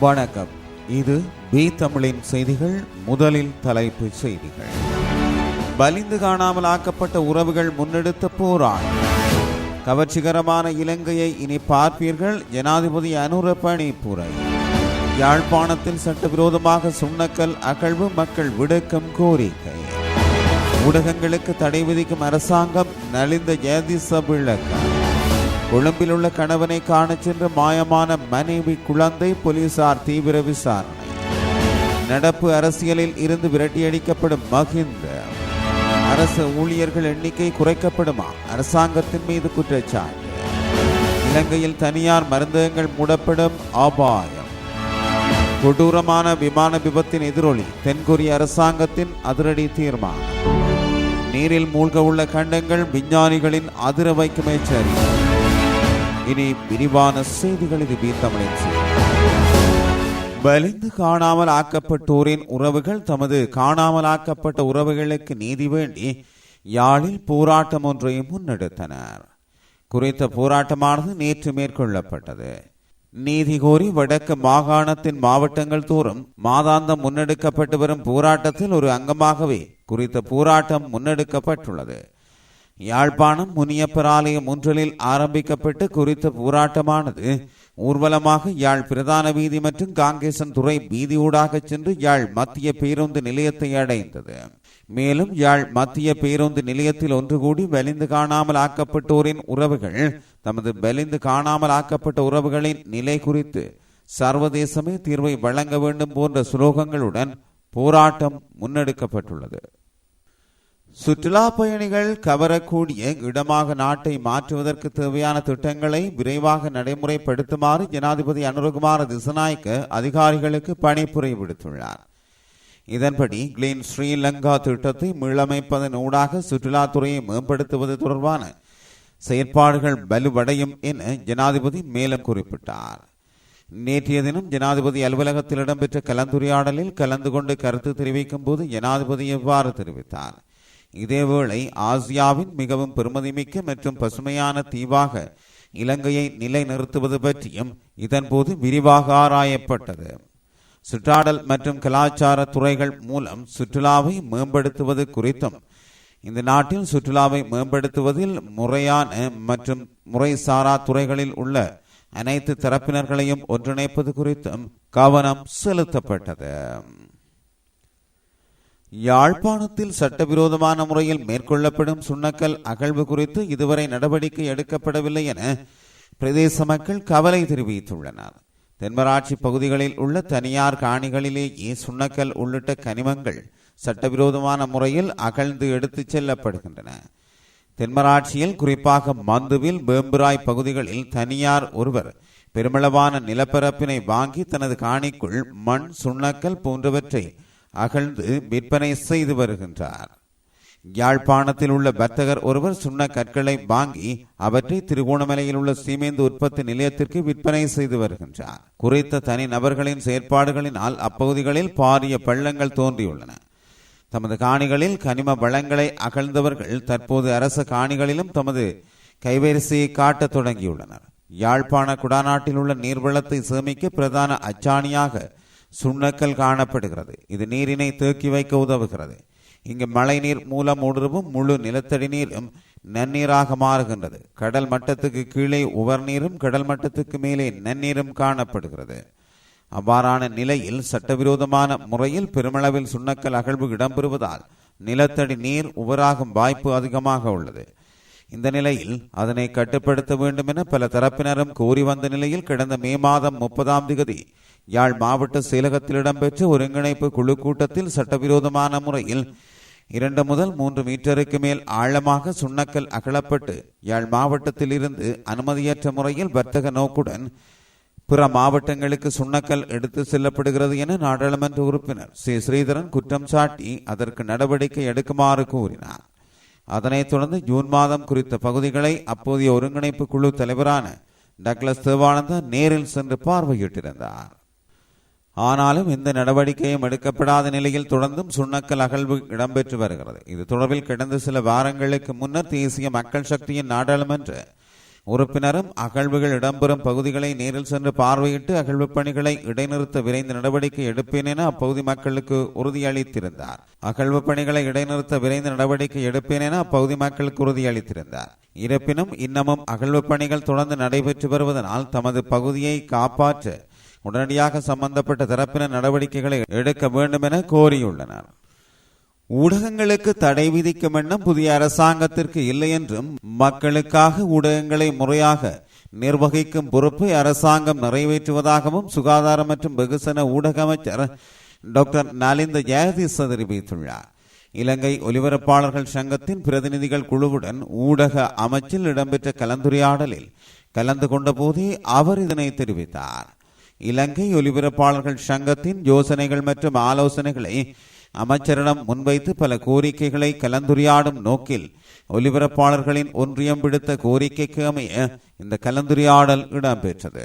வணக்கம். இது பி தமிழின் செய்திகள். முதலில் தலைப்புச் செய்திகள். வலிந்து காணாமல் ஆக்கப்பட்ட உறவுகள் முன்னெடுத்த போராட்டம். கவர்ச்சிகரமான இலங்கையை இனி பார்ப்பீர்கள், ஜனாதிபதி அனுர பணிப்புரை. யாழ்ப்பாணத்தில் சட்டவிரோதமாக சுண்ணக்கல் அகழ்வு, மக்கள் விடுக்கும் கோரிக்கை. ஊடகங்களுக்கு தடை விதிக்கும் அரசாங்கம், நலிந்த ஜெயதிச விளக்கம். கொழும்பில் உள்ள கணவனை காணச் சென்ற மாயமான மனைவி குழந்தை, போலீசார் தீவிர விசாரணை. நடப்பு அரசியலில் இருந்து விரட்டியடிக்கப்படும் மஹிந்த. அரசு ஊழியர்கள் எண்ணிக்கை குறைக்கப்படுமா? அரசாங்கத்தின் மீது குற்றச்சாட்டு. இலங்கையில் தனியார் மருந்தகங்கள் மூடப்படும் அபாயம். கொடூரமான விமான விபத்தின் எதிரொலி, தென்கொரிய அரசாங்கத்தின் அதிரடி தீர்மானம். நீரில் மூழ்க உள்ள கண்டங்கள், விஞ்ஞானிகளின் அதிர வைக்கும் எச்சரிக்கை. இனி விரிவான செய்திகள். இது பி தமிழின் வலிந்து காணாமல் ஆக்கப்பட்டோரின் உறவுகள் தமது காணாமல் ஆக்கப்பட்ட உறவுகளுக்கு நீதி வேண்டி யாழில் போராட்டம் ஒன்றை முன்னெடுத்தனர். குறித்த போராட்டமானது நேற்று மேற்கொள்ளப்பட்டது. நீதி கோரி வடக்கு மாகாணத்தின் மாவட்டங்கள் தோறும் மாதாந்தம் முன்னெடுக்கப்பட்டு வரும் போராட்டத்தில் ஒரு அங்கமாகவே குறித்த போராட்டம் முன்னெடுக்கப்பட்டுள்ளது. யாழ்ப்பாணம் முனியப்பர் ஆலயம் ஒன்றில் ஆரம்பிக்கப்பட்டு குறித்த போராட்டமானது ஊர்வலமாக யாழ் பிரதான வீதி மற்றும் காங்கேசன் துறை வீதியூடாக சென்று யாழ் மத்திய பேருந்து நிலையத்தை அடைந்தது. மேலும் யாழ் மத்திய பேருந்து நிலையத்தில் ஒன்று கூடி வலிந்து காணாமல் ஆக்கப்பட்டோரின் உறவுகள் தமது வலிந்து காணாமல் ஆக்கப்பட்ட உறவுகளின் நிலை குறித்து சர்வதேசமே தீர்வை வழங்க வேண்டும் போன்ற சுலோகங்களுடன் போராட்டம் முன்னெடுக்கப்பட்டுள்ளது. சுற்றுலா பயணிகள் கவரக்கூடிய இடமாக நாட்டை மாற்றுவதற்கு தேவையான திட்டங்களை விரைவாக நடைமுறைப்படுத்துமாறு ஜனாதிபதி அனுரகுமார திசநாயக்க அதிகாரிகளுக்கு பணிப்புரை விடுத்துள்ளார். இதன்படி கிளீன் ஸ்ரீலங்கா திட்டத்தை மீளமைப்பதன் ஊடாக சுற்றுலாத்துறையை மேம்படுத்துவது தொடர்பான செயற்பாடுகள் வலுவடையும் என ஜனாதிபதி மேலும் குறிப்பிட்டார். நேற்றைய தினம் ஜனாதிபதி அலுவலகத்தில் இடம்பெற்ற கலந்துரையாடலில் கலந்து கொண்டு கருத்து தெரிவிக்கும் போது ஜனாதிபதி எவ்வாறு தெரிவித்தார். இதேவேளை ஆசியாவின் மிகவும் பெருமதிமிக்க மற்றும் பசுமையான தீவாக இலங்கையை நிலைநிறுத்துவது பற்றியும் இதன்போது விரிவாக ஆராயப்பட்டது. சுற்றாடல் மற்றும் கலாச்சார துறைகள் மூலம் சுற்றுலாவை மேம்படுத்துவது குறித்தும் இந்த நாட்டில் சுற்றுலாவை மேம்படுத்துவதில் முறையான மற்றும் முறைசாரா துறைகளில் உள்ள அனைத்து தரப்பினர்களையும் ஒன்றிணைப்பது குறித்தும் கவனம் செலுத்தப்பட்டது. யாழ்ப்பாணத்தில் சட்டவிரோதமான முறையில் மேற்கொள்ளப்படும் சுண்ணக்கல் அகழ்வு குறித்து இதுவரை நடவடிக்கை எடுக்கப்படவில்லை என பிரதேச மக்கள் கவலை தெரிவித்துள்ளனர். தென்மராட்சி பகுதிகளில் உள்ள தனியார் காணிகளிலேயே சுண்ணக்கல் உள்ளிட்ட கனிமங்கள் சட்டவிரோதமான முறையில் அகழ்ந்து எடுத்துச் செல்லப்படுகின்றன. தென்மராட்சியில் குறிப்பாக மந்துவில், வேம்புராய் பகுதிகளில் தனியார் ஒருவர் பெருமளவான நிலப்பரப்பினை வாங்கி தனது காணிக்குள் மண், சுண்ணக்கல் போன்றவற்றை அகழ்ந்து விற்பனை செய்து வருகின்றார். யாழ்ப்பாணத்தில் உள்ள வர்த்தகர் ஒருவர் சுண்ண கற்களை வாங்கி அவற்றை திருகோணமலையில் உள்ள சீமேந்து உற்பத்தி நிலையத்திற்கு விற்பனை செய்து வருகின்றார். குறித்த தனி நபர்களின் செயற்பாடுகளினால் அப்பகுதிகளில் பாரிய பள்ளங்கள் தோன்றியுள்ளன. தமது காணிகளில் கனிம வளங்களை அகழ்ந்தவர்கள் தற்போது அரச காணிகளிலும் தமது கைவரிசையை காட்ட தொடங்கியுள்ளனர். யாழ்ப்பாண குடாநாட்டில் உள்ள நீர்வளத்தை சேமிக்க பிரதான அச்சாணியாக சுண்ணக்கல் காணப்படுகிறது. இது நீரினை தேக்கி வைக்க உதவுகிறது. இங்கு மழை நீர் மூலம் ஊடுருவும் முழு நிலத்தடி நீரும் நன்னீராக மாறுகின்றது. கடல் மட்டத்துக்கு கீழே உவர் நீரும் கடல் மட்டத்துக்கு மேலே நன்னீரும் காணப்படுகிறது. அவ்வாறான நிலையில் சட்டவிரோதமான முறையில் பெருமளவில் சுண்ணக்கல் அகழ்வு இடம்பெறுவதால் நிலத்தடி நீர் உவராகும் வாய்ப்பு அதிகமாக உள்ளது. இந்த நிலையில் அதனை கட்டுப்படுத்த வேண்டும் என பல தரப்பினரும் கோரி வந்த நிலையில் கடந்த மே மாதம் 30ஆம் தேதி யாழ் மாவட்ட செயலகத்தில் இடம்பெற்ற ஒருங்கிணைப்பு குழு கூட்டத்தில் சட்டவிரோதமான முறையில் 2 முதல் 3 மீட்டருக்கு மேல் ஆழமாக சுண்ணக்கல் அகழப்பட்டு யாழ் மாவட்டத்தில் இருந்து அனுமதியற்ற முறையில் வர்த்தக நோக்குடன் பிற மாவட்டங்களுக்கு சுண்ணக்கல் எடுத்து செல்லப்படுகிறது என நாடாளுமன்ற உறுப்பினர் சி ஸ்ரீதரன் குற்றம் சாட்டி அதற்கு நடவடிக்கை எடுக்குமாறு கூறினார். அதனைத் தொடர்ந்து ஜூன் மாதம் குறித்த பகுதிகளை அப்போதைய ஒருங்கிணைப்பு குழு தலைவரான டக்ளஸ் தேவானந்தா நேரில் சென்று பார்வையிட்டிருந்தார். ஆனாலும் எந்த நடவடிக்கையும் எடுக்கப்படாத நிலையில் தொடர்ந்தும் சுண்ணக்கல் அகழ்வு இடம்பெற்று வருகிறது. இது தொடர்பில் கடந்த சில வாரங்களுக்கு முன்னர் தேசிய மக்கள் சக்தியின் நாடாளுமன்ற உறுப்பினரும் அகழ்வுகள் இடம்பெறும் பகுதிகளை நேரில் சென்று பார்வையிட்டு அகழ்வு பணிகளை இடைநிறுத்த விரைந்து நடவடிக்கை எடுப்பேன் என அப்பகுதி மக்களுக்கு உறுதியளித்திருந்தார். அகழ்வு பணிகளை இடைநிறுத்த விரைந்து நடவடிக்கை எடுப்பேன் என அப்பகுதி மக்களுக்கு உறுதியளித்திருந்தார். இருப்பினும் இன்னமும் அகழ்வு பணிகள் தொடர்ந்து நடைபெற்று வருவதனால் தமது பகுதியை காப்பாற்ற உடனடியாக சம்பந்தப்பட்ட தரப்பினர் நடவடிக்கைகளை எடுக்க வேண்டும் என கோரியுள்ளனர். ஊடகங்களுக்கு தடை விதிக்கும் எண்ணம் புதிய அரசாங்கத்திற்கு இல்லை என்றும் மக்களுக்காக ஊடகங்களை முறையாக நிர்வகிக்கும் பொறுப்பை அரசாங்கம் நிறைவேற்றுவதாகவும் சுகாதார மற்றும் வெகுசன ஊடக அமைச்சர் டாக்டர் நலிந்த ஜெயதீச தெரிவித்துள்ளார். இலங்கை ஒலிபரப்பாளர்கள் சங்கத்தின் பிரதிநிதிகள் குழுவுடன் ஊடக அமைச்சில் இடம்பெற்ற கலந்துரையாடலில் கலந்து கொண்ட போதே அவர் இதனை தெரிவித்தார். இலங்கை ஒலிபரப்பாளர்கள் சங்கத்தின் யோசனைகள் மற்றும் ஆலோசனைகளை அமைச்சரிடம் முன்வைத்து பல கோரிக்கைகளை கலந்துரையாடும் நோக்கில் ஒலிபரப்பாளர்களின் ஒன்றியம் விடுத்த கோரிக்கைக்கு அமைய இந்த கலந்துரையாடல் இடம்பெற்றது.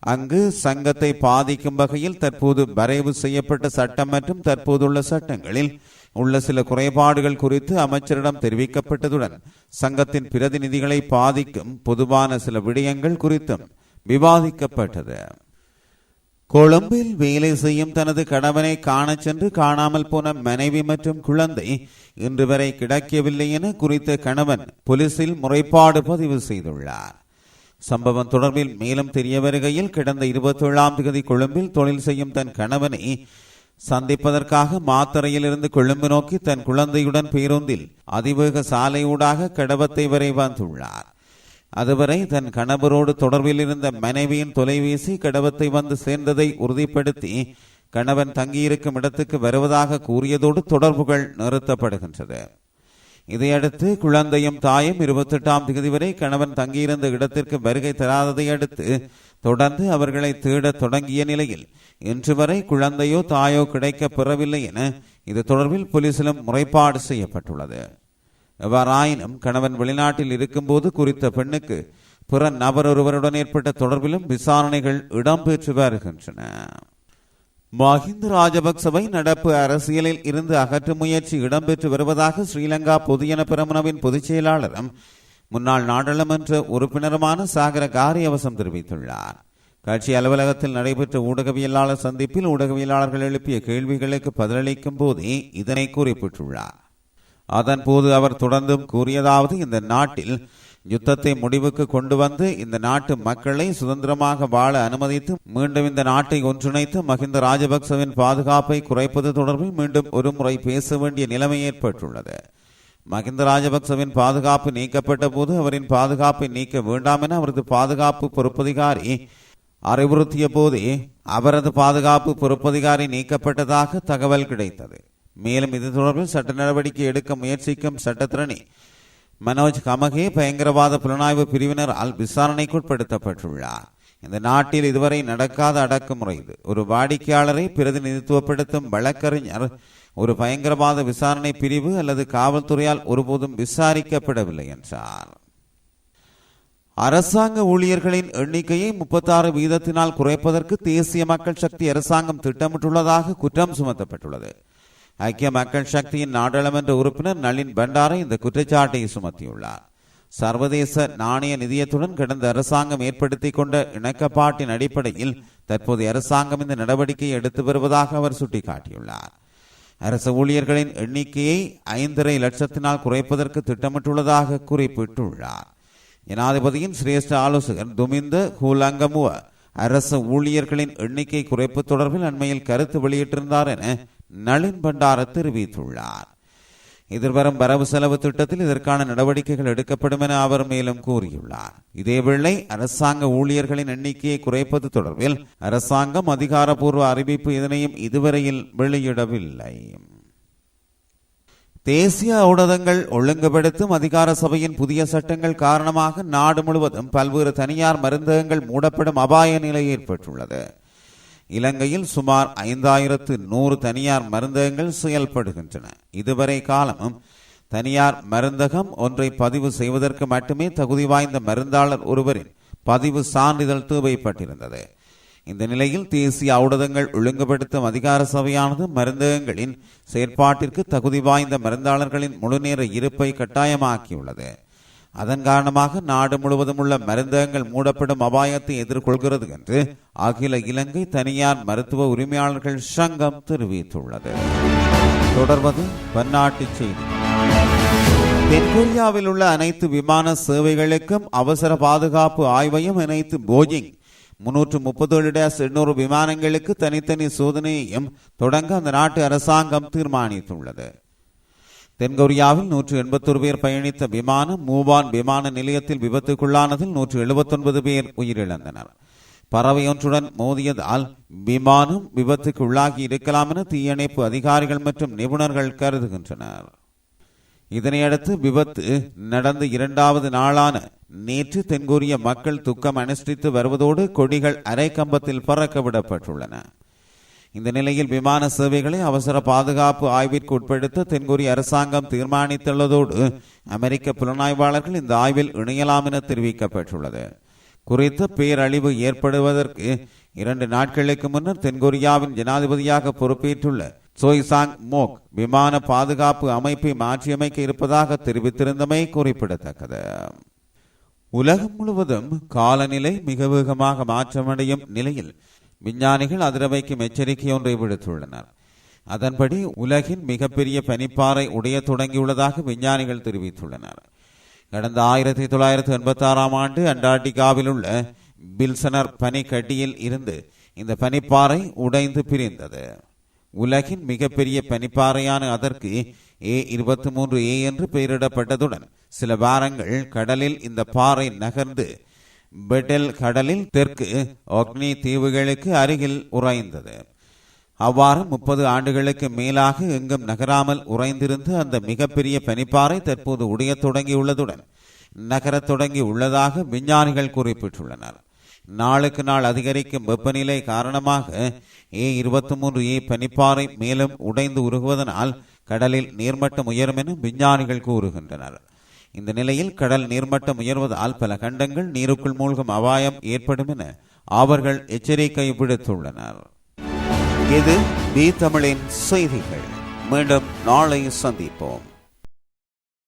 அங்கு சங்கத்தை பாதிக்கும் வகையில் தற்போது வரைவு செய்யப்பட்ட சட்டம் மற்றும் தற்போதுள்ள சட்டங்களில் உள்ள சில குறைபாடுகள் குறித்து அமைச்சரிடம் தெரிவிக்கப்பட்டதுடன் சங்கத்தின் பிரதிநிதிகளை பாதிக்கும் பொதுவான சில விடயங்கள் குறித்தும் விவாதிக்கப்பட்டது. கொழும்பில் வேலை செய்யும் தனது கணவனை காணச் சென்று காணாமல் போன மனைவி மற்றும் குழந்தை இன்று வரை கிடைக்கவில்லை என குறித்த கணவன் போலீசில் முறைப்பாடு பதிவு செய்துள்ளார். சம்பவம் தொடர்பில் மேலும் தெரிய வருகையில் கடந்த 27ஆம் தேதி கொழும்பில் தொழில் செய்யும் தன் கணவனை சந்திப்பதற்காக மாத்தறையில் இருந்து கொழும்பு நோக்கி தன் குழந்தையுடன் பேருந்தில் அதிவேக சாலையூடாக கடவத்தை வரை வந்துள்ளார். அதுவரை தன் கணவரோடு தொடர்பில் இருந்த மனைவியின் தொலைபேசி கடவத்தை வந்து சேர்ந்ததை உறுதிப்படுத்தி கணவன் தங்கியிருக்கும் இடத்துக்கு வருவதாக கூறியதோடு தொடர்புகள் நிறுத்தப்படுகின்றது. இதையடுத்து குழந்தையும் தாயும் 28ஆம் தேதி வரை கணவன் தங்கியிருந்த இடத்திற்கு வருகை தராததை அடுத்து தொடர்ந்து அவர்களை தேடத் தொடங்கிய நிலையில் இன்று வரை குழந்தையோ தாயோ கிடைக்கப் பெறவில்லை என இது தொடர்பில் போலீசிலும் முறைப்பாடு செய்யப்பட்டுள்ளது. எவ்வாறாயினும் கணவன் வெளிநாட்டில் இருக்கும்போது குறித்த பெண்ணுக்கு பிற நபர் ஒருவருடன் ஏற்பட்ட தொடர்பிலும் விசாரணைகள் இடம்பெற்று வருகின்றன. மஹிந்த ராஜபக்சவை நடப்பு அரசியலில் இருந்து அகற்றும் முயற்சி இடம்பெற்று வருவதாக ஸ்ரீலங்கா பொதுஜன பெரமுனவின் பொதுச் செயலாளரும் முன்னாள் நாடாளுமன்ற உறுப்பினருமான சாகர காரியவசம் தெரிவித்துள்ளார். கட்சி அலுவலகத்தில் நடைபெற்ற ஊடகவியலாளர் சந்திப்பில் ஊடகவியலாளர்கள் எழுப்பிய கேள்விகளுக்கு பதிலளிக்கும் போதே இதனை குறிப்பிட்டுள்ளார். அதன் போது அவர் தொடர்ந்தும் கூறியதாவது, இந்த நாட்டில் யுத்தத்தை முடிவுக்கு கொண்டு வந்து இந்த நாட்டு மக்களை சுதந்திரமாக வாழ அனுமதித்து மீண்டும் இந்த நாட்டை ஒன்றிணைத்து மஹிந்த ராஜபக்சவின் பாதுகாப்பை குறைப்பது தொடர்பில் மீண்டும் ஒரு முறை பேச வேண்டிய நிலைமை ஏற்பட்டுள்ளது. மஹிந்த ராஜபக்சவின் பாதுகாப்பு நீக்கப்பட்ட போது அவரின் பாதுகாப்பை நீக்க வேண்டாம் என அவரது பாதுகாப்பு பொறுப்பதிகாரி அறிவுறுத்திய போதே அவரது பாதுகாப்பு பொறுப்பதிகாரி நீக்கப்பட்டதாக தகவல் கிடைத்தது. மேலும் இது தொடர்பில் சட்ட நடவடிக்கை எடுக்க முயற்சிக்கும் சட்டத்திரணி மனோஜ் கமகே பயங்கரவாத புலனாய்வு பிரிவினரால் விசாரணைக்குட்படுத்தப்பட்டுள்ளார். இந்த நாட்டில் இதுவரை நடக்காத அடக்குமுறை இது. ஒரு வாடிக்கையாளரை பிரதிநிதித்துவப்படுத்தும் வழக்கறிஞர் ஒரு பயங்கரவாத விசாரணை பிரிவு அல்லது காவல்துறையால் ஒருபோதும் விசாரிக்கப்படவில்லை என்றார். அரசாங்க ஊழியர்களின் எண்ணிக்கையை 36% குறைப்பதற்கு தேசிய மக்கள் சக்தி அரசாங்கம் திட்டமிட்டுள்ளதாக குற்றம் சுமத்தப்பட்டுள்ளது. ஐக்கிய மக்கள் சக்தியின் நாடாளுமன்ற உறுப்பினர் நளின் பண்டாரை இந்த குற்றச்சாட்டை சுமத்தியுள்ளார். சர்வதேச நாணய நிதியத்துடன் கடந்த அரசாங்கம் ஏற்படுத்திக் கொண்ட இணக்கப்பாட்டின் அடிப்படையில் தற்போதைய அரசாங்கம் இந்த நடவடிக்கையை எடுத்து வருவதாக அவர் சுட்டிக்காட்டியுள்ளார். அரசு ஊழியர்களின் எண்ணிக்கையை 5.5 லட்சத்தினால் குறைப்பதற்கு திட்டமிட்டுள்ளதாக குறிப்பிட்டுள்ளார். ஜனாதிபதியின் சிரேஷ்ட ஆலோசகர் துமிந்த ஹூலங்கமுவ அரசு ஊழியர்களின் எண்ணிக்கை குறைப்பு தொடர்பில் அண்மையில் கருத்து வெளியிட்டிருந்தார் என நளின் பண்டார தெரிவித்துள்ளார். எதிர்வரும் வரவு செலவு திட்டத்தில் இதற்கான நடவடிக்கைகள் எடுக்கப்படும் என அவர் மேலும் கூறியுள்ளார். இதேவேளை அரசாங்க ஊழியர்களின் எண்ணிக்கையை குறைப்பது தொடர்பில் அரசாங்கம் அதிகாரப்பூர்வ அறிவிப்பு இதனையும் இதுவரையில் வெளியிடவில்லை. தேசிய ஊடகங்கள் ஒழுங்குபடுத்தும் அதிகார சபையின் புதிய சட்டங்கள் காரணமாக நாடு முழுவதும் பல்வேறு தனியார் மருந்தகங்கள் மூடப்படும் அபாய நிலை ஏற்பட்டுள்ளது. இலங்கையில் சுமார் 5100 தனியார் மருந்தகங்கள் செயல்படுகின்றன. இதுவரை காலமும் தனியார் மருந்தகம் ஒன்றை பதிவு செய்வதற்கு மட்டுமே தகுதி வாய்ந்த மருந்தாளர் ஒருவரின் பதிவு சான்றிதழ் தேவைப்பட்டிருந்தது. இந்த நிலையில் தேசிய ஊடகங்கள் ஒழுங்குபடுத்தும் அதிகார சபையானது மருந்தகங்களின் செயற்பாட்டிற்கு தகுதி வாய்ந்த மருந்தாளர்களின் முழுநேர இருப்பை கட்டாயமாக்கியுள்ளது. அதன் காரணமாக நாடு முழுவதும் உள்ள மருந்தகங்கள் மூடப்படும் அபாயத்தை எதிர்கொள்கிறது என்று அகில இலங்கை தனியார் மருத்துவ உரிமையாளர்கள் சங்கம் தெரிவித்துள்ளது. தொடர்வது பன்னாட்டு செய்தி. தென்கொரியாவில் உள்ள அனைத்து விமான சேவைகளுக்கும் அவசர பாதுகாப்பு ஆய்வையும் இணைத்து போயிங் 337-800 விமானங்களுக்கு தனித்தனி சோதனையையும் தொடங்க அந்த நாட்டு அரசாங்கம் தீர்மானித்துள்ளது. தென்கொரியாவில் 181 பேர் பயணித்த விமானம் மூவான் விமான நிலையத்தில் விபத்துக்குள்ளானதில் 179 பேர் உயிரிழந்தனர். பறவையொன்றுடன் மோதியதால் விமானம் விபத்துக்கு உள்ளாகி இருக்கலாம் என தீயணைப்பு அதிகாரிகள் மற்றும் நிபுணர்கள் கருதுகின்றனர். இதனையடுத்து விபத்து நடந்த 2வது நாளான நேற்று தென்கொரிய மக்கள் துக்கம் அனுஷ்டித்து வருவதோடு கொடிகள் அரை கம்பத்தில் பறக்க விடப்பட்டுள்ளன. இந்த நிலையில் விமான சேவைகளை அவசர பாதுகாப்பு ஆய்விற்கு உட்படுத்த தென்கொரிய அரசாங்கம் தீர்மானித்துள்ளதோடு அமெரிக்க புலனாய்வாளர்கள் இந்த ஆய்வில் இணையலாம் என தெரிவிக்கப்பட்டுள்ளது. குறித்த பேரழிவு ஏற்படுவதற்கு 2 நாட்களுக்கு முன்னர் தென்கொரியாவின் ஜனாதிபதியாக பொறுப்பேற்றுள்ள சோய்சாங் மோக் விமான பாதுகாப்பு அமைப்பை மாற்றியமைக்க இருப்பதாக தெரிவித்திருந்தமை குறிப்பிடத்தக்கது. உலகம் முழுவதும் காலநிலை மிக வேகமாக மாற்றமடையும் நிலையில் விஞ்ஞானிகள் அதிரவைக்கும் எச்சரிக்கை ஒன்றை விடுத்துள்ளனர். அதன்படி உலகின் மிகப்பெரிய பனிப்பாறை உடைய தொடங்கியுள்ளதாக விஞ்ஞானிகள் தெரிவித்துள்ளனர். கடந்த 1986 ஆண்டு அண்டார்டிகாவில் உள்ள பில்சனர் பனிக்கட்டியில் இருந்து இந்த பனிப்பாறை உடைந்து பிரிந்தது. உலகின் மிகப்பெரிய பனிப்பாறையான அதற்கு A23A என்று பெயரிடப்பட்டதுடன் சில வாரங்கள் கடலில் இந்த பாறை நகர்ந்து பெட்டெல் கடலில் தெற்கு ஒக்னி தீவுகளுக்கு அருகில் உறைந்தது. அவ்வாறு 30 ஆண்டுகளுக்கு மேலாக எங்கும் நகராமல் உறைந்திருந்த அந்த மிகப்பெரிய பனிப்பாறை தற்போது உடைய தொடங்கியுள்ளதுடன் நகரத் தொடங்கி உள்ளதாக விஞ்ஞானிகள் குறிப்பிட்டுள்ளனர். நாளுக்கு நாள் அதிகரிக்கும் வெப்பநிலை காரணமாக A23A பனிப்பாறை மேலும் உடைந்து உருகுவதனால் கடலில் நீர்மட்டம் உயரும் என விஞ்ஞானிகள் கூறுகின்றனர். இந்த நிலையில் கடல் நீர்மட்டம் உயர்வதால் பல கண்டங்கள் நீருக்குள் மூழ்கும் அபாயம் ஏற்படும் என அவர்கள் எச்சரிக்கை விடுத்துள்ளனர். இது பி தமிழின் செய்திகள். மீண்டும் நாளை சந்திப்போம்.